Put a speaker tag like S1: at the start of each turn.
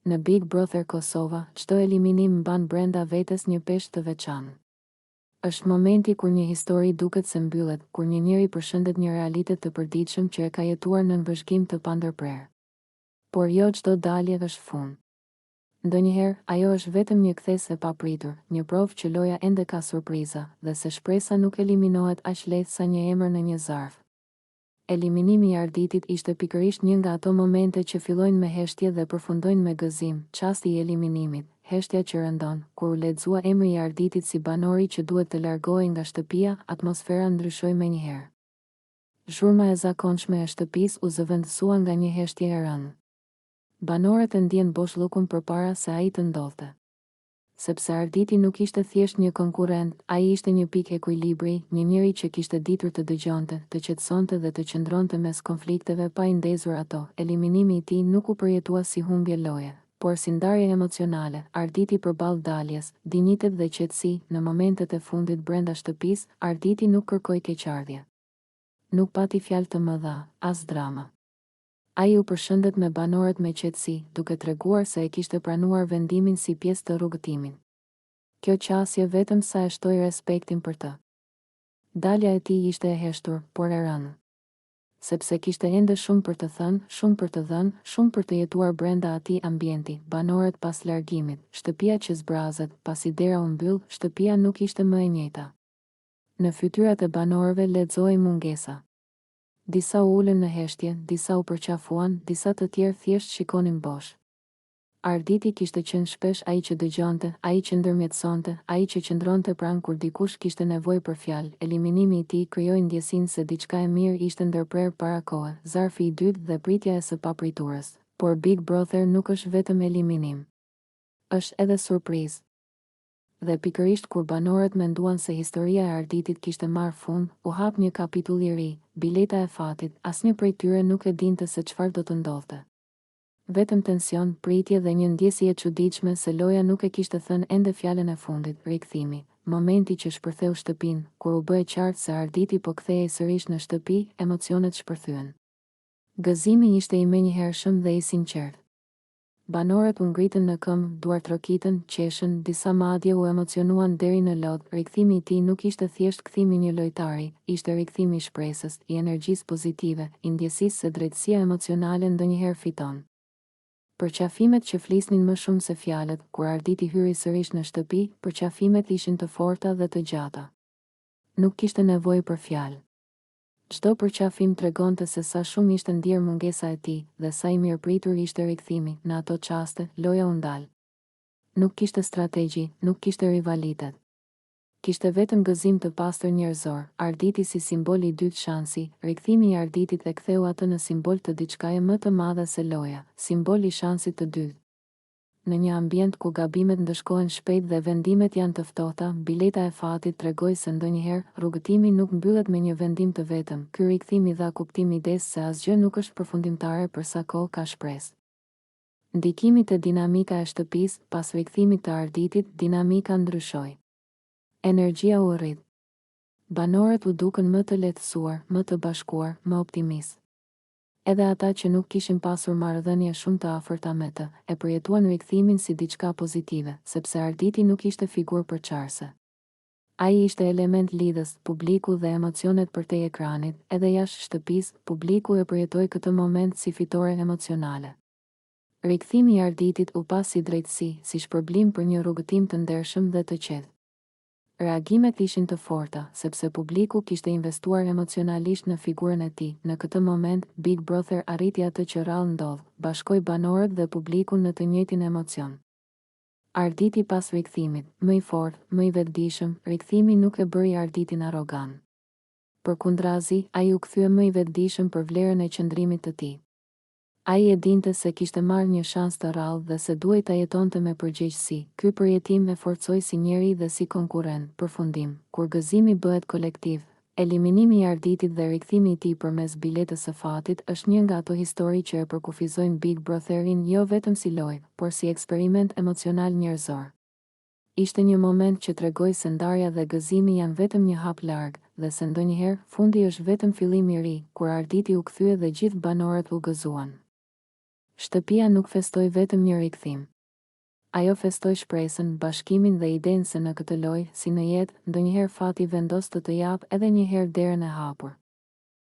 S1: Në Big Brother Kosova, çdo eliminim mban brenda vetes një peshë të veçantë. Është momenti kur një histori duket se mbyllet, kur një njeri përshëndet një realitet të përditshëm që e ka jetuar në vëzhgim të pandërprer. Por jo çdo dalje është fund. Ndonjëherë, ajo është vetëm një kthes e papritur, një provë që loja ende ka surpriza, dhe se shpresa nuk eliminohet aq lehtë sa një emër në një zarf. Eliminimi i Arditit ishte pikërisht një nga ato momente që fillojnë me heshtje dhe përfundojnë me gëzim. Çasti i eliminimit, heshtja që rëndon, kur u lexua emri i Arditit si banori që duhet të largohej nga shtëpia, atmosfera ndryshoi menjëherë. Zhurma e zakonshme e shtëpisë u zëvendësua nga një heshtje e rëndë. Banorët e ndjen boshllukun përpara se ai të ndodhte. Sepse Arditi nuk ishte thjesht një konkurrent, ai ishte një pikë ekuilibri, një njeri që kishte ditur të dëgjonte, të qetësonte dhe të qëndronte mes konflikteve pa i ndezur ato. Eliminimi i tij nuk u përjetua si humbje loje, por si ndarje emocionale. Arditi përballë daljes, dinjitet dhe qetësi. Në momentet e fundit brenda shtëpisë, Arditi nuk kërkoi keqardhje. Nuk pati fjalë të mëdha, as drama. Ai u përshëndet me banorët me qetësi, duke treguar se e kishte pranuar vendimin si pjesë të rrugëtimit. Kjo qasje vetëm sa e shtoi respektin për të. Dalja e tij ishte e heshtur, por e rëndë. Sepse kishte ende shumë për të thënë, shumë për të dhënë, shumë për të jetuar brenda atij ambienti. Banorët pas largimit, shtëpia që zbrazet, pasi dera u mbyll, shtëpia nuk ishte më e njëjta. Në fytyrat e banorëve lexohej mungesa. Disa u ulën në heshtje, disa u përqafuan, disa të tjerë thjesht shikonin bosh. Arditi kishte qenë shpesh ai që dëgjonte, ai që ndërmjetësonte, ai që qëndronte pranë kur dikush kishte nevojë për fjalë. Eliminimi i tij krijoi ndjesinë se diçka e mirë ishte ndërprer para kohë, zarfi i dytë dhe pritja e së papriturës. Por Big Brother nuk është vetëm eliminim. Është edhe surprizë. Dhe pikërisht kur banorët menduan se historia e Arditit kishte marrë fund, u hap një kapitull i ri, bileta e fatit. Asnjë prej tyre nuk e dinte se çfarë do të ndodhte. Vetëm tension, pritje dhe një ndjesi e çuditshme se loja nuk e kishte thënë ende fjalën e fundit. Rikthimi, momenti që shpërtheu shtëpinë, kur u bë e qartë se Arditi po kthehej sërish në shtëpi, emocionet shpërthyen. Gëzimi ishte i menjëhershëm dhe i sinqertë. Banorët u ngritën në këmbë, duart trokitën, qeshën, disa madje u emocionuan deri në lot. Rikthimi i tij nuk ishte thjesht kthimi një lojtari, ishte rikthimi i shpresës, i energjisë pozitive, i ndjesisë se drejtësia emocionale ndonjëherë fiton. Përqafimet që flisnin më shumë se fjalët, kur Arditi hyri sërish në shtëpi, përqafimet ishin të forta dhe të gjata. Nuk kishte nevojë për fjalë. Çdo përqafim tregonte se sa shumë ishte ndier mungesa e tij dhe sa i mirëpritur ishte rikthimi. Në ato çaste, loja u ndal. Nuk kishte strategji, nuk kishte rivalitet. Kishte vetëm gëzim të pastër njerëzor. Arditi si simbol i dytë shansi, rikthimi i Arditit e ktheu atë në simbol të diçkaje më të madhe se loja, simbol i shansit të dytë. Në një ambient ku gabimet ndëshkohen shpejt dhe vendimet janë të ftohta, bileta e fatit tregoi se ndonjëherë rrugëtimi nuk mbyllet me një vendim të vetëm. Ky rikthim i dha kuptim ides se asgjë nuk është përfundimtare përsa kohë ka shpresë. Ndikimi te dinamika e shtëpisë, pas rikthimit të Arditit, dinamika ndryshoi. Energjia u rrit. Banorët u dukën më të lehtësuar, më të bashkuar, më optimistë. Edhe ata që nuk kishin pasur marrëdhënie shumë të afërta me të, e përjetuan rikthimin si diçka pozitive, sepse Arditi nuk ishte figurë përçarëse. Ai ishte element lidhës, publiku dhe emocionet përtej ekranit. Edhe jashtë shtëpisë, publiku e përjetoi këtë moment si fitore emocionale. Rikthimi i Arditit u pa si drejtësi, si shpërblim për një rrugëtim të ndershëm dhe të qetë. Reagimet ishin të forta, sepse publiku kishte investuar emocionalisht në figurën e tij. Në këtë moment, Big Brother arriti atë që rrallë ndodh, bashkoi banorët dhe publikun në të njëjtin emocion. Arditi pas rikthimit, më i fortë, më i vetëdijshëm. Rikthimi nuk e bëri Arditin arrogant. Përkundrazi, ai u kthye më i vetëdijshëm për vlerën e qëndrimit të tij. Ai e dinte se kishte marrë një shans të rrallë dhe se duhej ta jetonte me përgjegjësi. Ky përjetim e forcoi si njeri dhe si konkurrent. Përfundim, kur gëzimi bëhet kolektiv, eliminimi i Arditit dhe rikthimi i tij përmes biletës së fatit është një nga ato histori që e përkufizojnë Big Brotherin jo vetëm si lojë, por si eksperiment emocional njerëzor. Ishte një moment që tregoi se ndarja dhe gëzimi janë vetëm një hap larg, dhe se ndonjëherë fundi është vetëm fillimi i ri, kur Arditi u kthye dhe gjithë banorët u gëzuan. Shtëpia nuk festoi vetëm një rikthim. Ajo festoi shpresën, bashkimin dhe idenë se në këtë lojë, si në jetë, ndonjëherë fati vendos të japë edhe një herë derën e hapur.